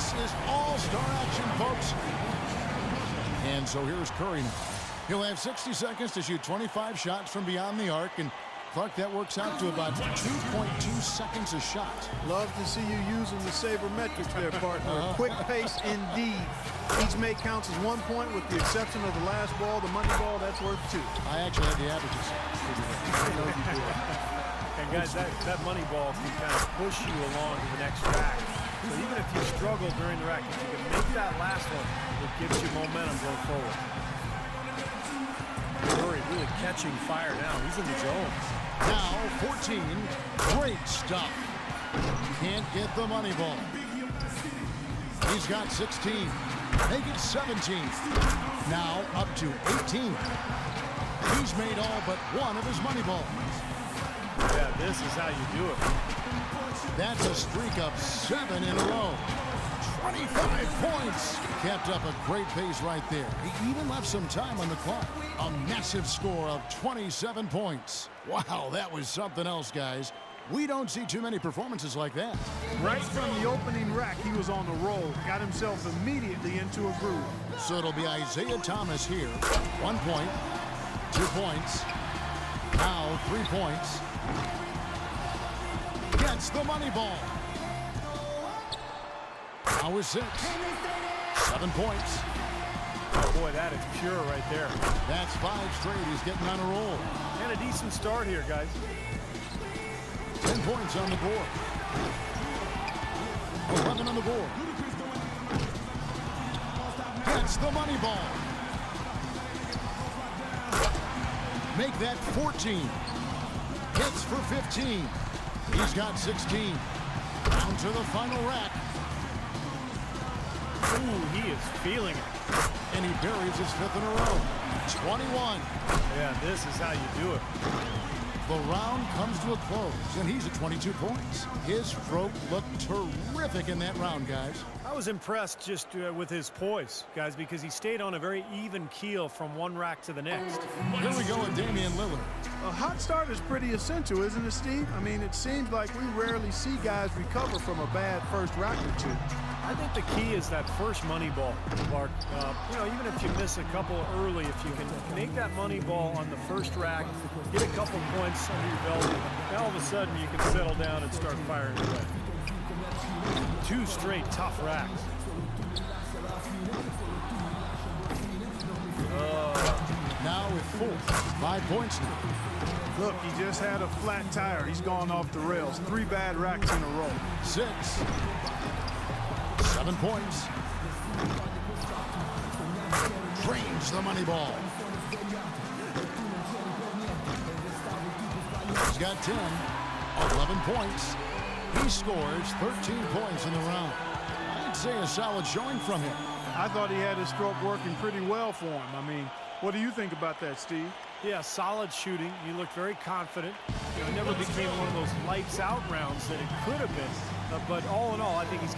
This is all-star action, folks. And so here's Curry now. He'll have 60 seconds to shoot 25 shots from beyond the arc, and Clark, that works out to about 2.2 seconds a shot. Love to see you using the sabermetrics there, partner. A quick pace indeed. Each make counts as 1 point with the exception of the last ball, the money ball, that's worth 2. I actually had the averages. And guys, that money ball can kind of push you along to the next rack. So even if you struggle during the rack, if you can make that last one, it gives you momentum going forward. Curry really catching fire now. He's in the zone. Now 14. Great stuff. Can't get the money ball. He's got 16. Make it 17. Now up to 18. He's made all but one of his money balls. Yeah, this is how you do it. That's a streak of 7 in a row. 25 points. Kept up a great pace right there. He even left some time on the clock. A massive score of 27 points. Wow, that was something else, guys. We don't see too many performances like that. Right from the opening rack, he was on the roll. Got himself immediately into a groove. So it'll be Isaiah Thomas here. 1 point, 2 points, now 3 points. Gets the money ball. Now is 6. 7 points. Oh boy, that is pure right there. That's 5 straight. He's getting on a roll. And a decent start here, guys. 10 points on the board. 11 on the board. Gets the money ball. Make that 14. Hits for 15. He's got 16. Down to the final rack. Ooh, he is feeling it. And he buries his 5th in a row. 21. Yeah, this is how you do it. The round comes to a close, and he's at 22 points. His stroke looked terrific in that round, guys. I was impressed just with his poise, guys, because he stayed on a very even keel from one rack to the next. Here we go with Damian Lillard. A hot start is pretty essential, isn't it, Steve? I mean, it seems like we rarely see guys recover from a bad first rack or two. I think the key is that first money ball, Clark. You know, even if you miss a couple early, if you can make that money ball on the first rack, get a couple points under your belt, and all of a sudden you can settle down and start firing away. 2 straight tough racks. Now with 4. 5 points now. Look, he just had a flat tire. He's gone off the rails. 3 bad racks in a row. 6. 7 points. Drains the money ball. He's got 10. 11 points. He scores 13 points in the round. I'd say a solid showing from him. I thought he had his stroke working pretty well for him. I mean, what do you think about that, Steve? Yeah, solid shooting. He looked very confident. You know, it never became one of those lights out rounds that it could have been. But all in all, I think he's...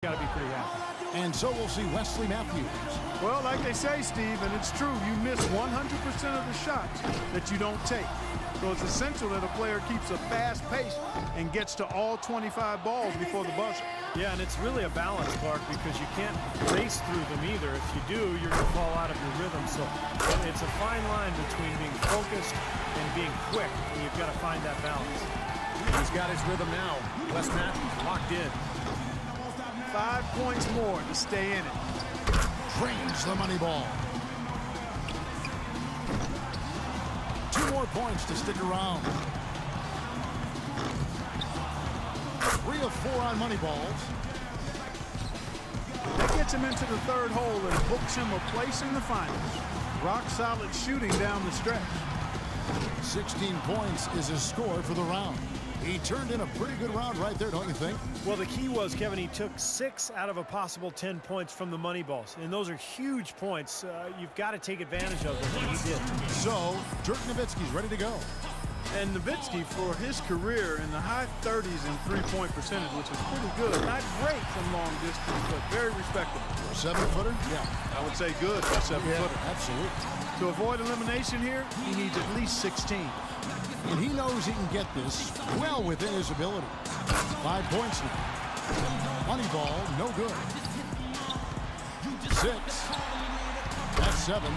got to be pretty happy. And so we'll see Wesley Matthews. Well, like they say, Steve, and it's true, you miss 100% of the shots that you don't take. So it's essential that a player keeps a fast pace and gets to all 25 balls before the buzzer. Yeah, and it's really a balance, Clark, because you can't race through them either. If you do, you're going to fall out of your rhythm. So it's a fine line between being focused and being quick, and you've got to find that balance. He's got his rhythm now. Wes Matthews locked in. 5 points more to stay in it. Drains the money ball. 2 more points to stick around. 3 of 4 on money balls. That gets him into the 3rd hole and books him a place in the finals. Rock solid shooting down the stretch. 16 points is his score for the round. He turned in a pretty good round right there, don't you think? Well, the key was, Kevin, he took 6 out of a possible 10 points from the money balls. And those are huge points. You've got to take advantage of them, and he did. So, Dirk Nowitzki's ready to go. And Nowitzki, for his career, in the high 30s in three-point percentage, which is pretty good. Not great from long distance, but very respectable. 7-footer? Yeah. I would say good for a 7-footer. Absolutely. To avoid elimination here, he needs at least 16. And he knows he can get this well within his ability. 5 points now. Moneyball, no good. 6. That's 7.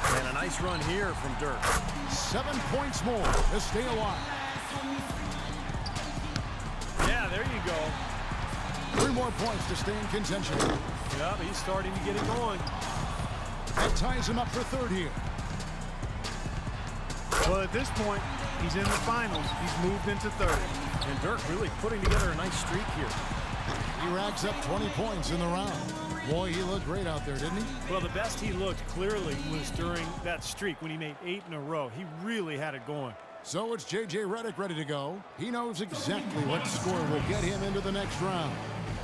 And a nice run here from Dirk. 7 points more to stay alive. Yeah, there you go. 3 more points to stay in contention. Yeah, he's starting to get it going. That ties him up for third here. Well, at this point, he's in the finals. He's moved into third. And Dirk really putting together a nice streak here. He racks up 20 points in the round. Boy, he looked great out there, didn't he? Well, the best he looked clearly was during that streak when he made 8 in a row. He really had it going. So it's J.J. Redick ready to go. He knows exactly what score will get him into the next round.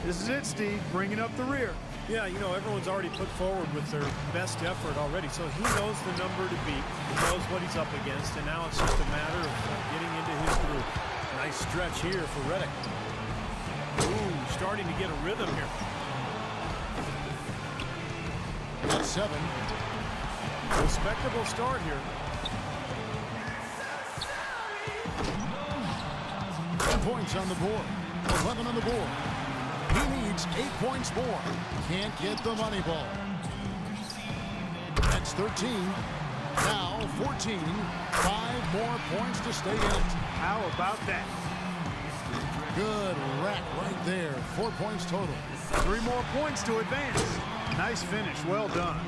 This is it, Steve, bringing up the rear. Yeah, you know, everyone's already put forward with their best effort already, so he knows the number to beat. He knows what he's up against, and now it's just a matter of getting into his groove. Nice stretch here for Redick. Ooh, starting to get a rhythm here. That's 7. Respectable start here. 10 points on the board. 11 on the board. He needs 8 points more. Can't get the money ball. That's 13. Now 14. 5 more points to stay in it. How about that? Good rack right there. 4 points total. 3 more points to advance. Nice finish. Well done.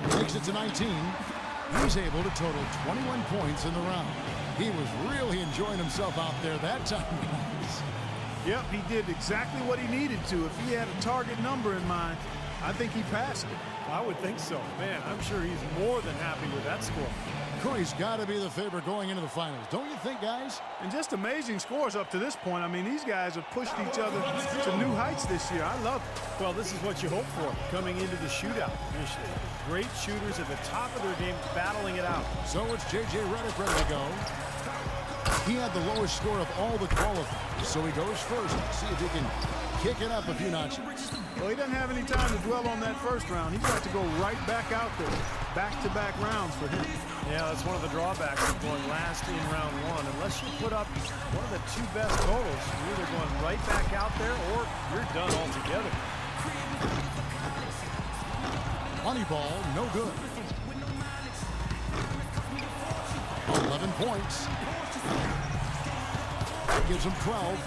Takes it to 19. He's able to total 21 points in the round. He was really enjoying himself out there that time, guys. Yep, he did exactly what he needed to. If he had a target number in mind, I think he passed it. I would think so. Man, I'm sure he's more than happy with that score. Curry's got to be the favorite going into the finals. Don't you think, guys? And just amazing scores up to this point. I mean, these guys have pushed each other to new heights this year. I love it. Well, this is what you hope for coming into the shootout. Great shooters at the top of their game battling it out. So it's J.J. Redick ready to go. He had the lowest score of all the qualifiers, so he goes first. See if he can kick it up a few notches. Well, he doesn't have any time to dwell on that first round. He's got to go right back out there. Back-to-back rounds for him. Yeah, that's one of the drawbacks of going last in round 1. Unless you put up one of the 2 best totals, you're either going right back out there or you're done altogether. Moneyball, no good. 11 points. That gives him 12.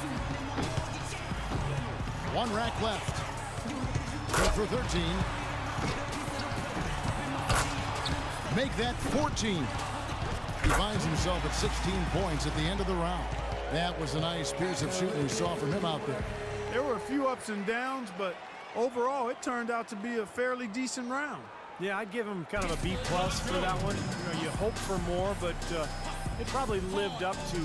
1 rack left. Good for 13. Make that 14. He finds himself at 16 points at the end of the round. That was a nice piece of shooting we saw from him out there. There were a few ups and downs, but overall, it turned out to be a fairly decent round. Yeah, I'd give him kind of a B+ for that one. You know, you hope for more, but it probably lived up to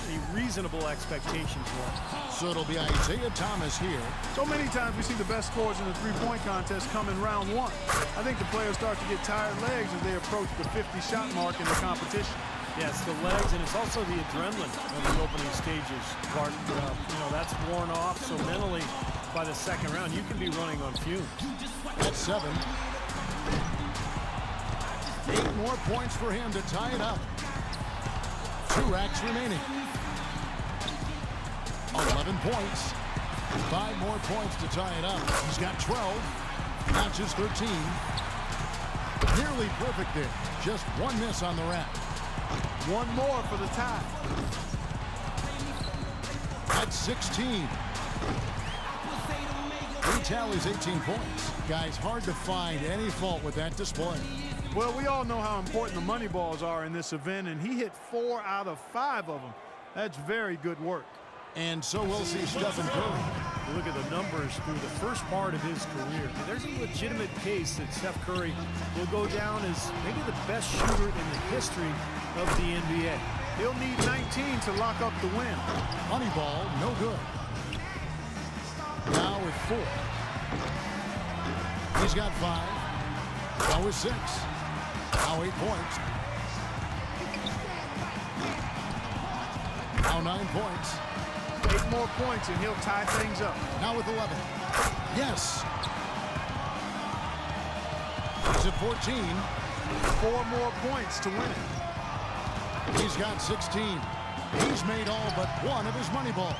a reasonable expectation for him. So it'll be Isaiah Thomas here. So many times we see the best scores in the three-point contest come in round 1. I think the players start to get tired legs as they approach the 50-shot mark in the competition. Yeah, it's the legs, and it's also the adrenaline of the opening stages. Bart, you know, that's worn off, so mentally, by the second round, you can be running on fumes. That's 7. 8 more points for him to tie it up. 2 racks remaining. 11 points. 5 more points to tie it up. He's got 12. Notches 13. Nearly perfect there. Just 1 miss on the rack. 1 more for the tie. That's 16. He tallies 18 points. Guys, hard to find any fault with that display. Well, we all know how important the money balls are in this event, and he hit 4 out of 5 of them. That's very good work. And so we'll see Stephen Curry. You look at the numbers through the first part of his career. There's a legitimate case that Steph Curry will go down as maybe the best shooter in the history of the NBA. He'll need 19 to lock up the win. Moneyball, no good. Now with 4. He's got 5. Now with 6. Now 8 points. Now 9 points. 8 more points and he'll tie things up. Now with 11. Yes. He's at 14. 4 more points to win it. He's got 16. He's made all but one of his money balls.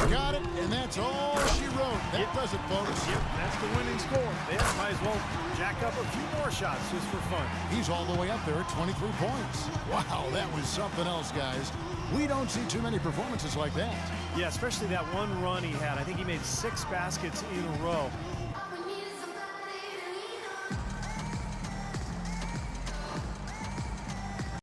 Got it, and that's all she wrote. That does it, folks. Yep, that's the winning score. They might as well jack up a few more shots just for fun. He's all the way up there at 23 points. Wow, that was something else, guys. We don't see too many performances like that. Yeah, especially that one run he had. I think he made 6 baskets in a row.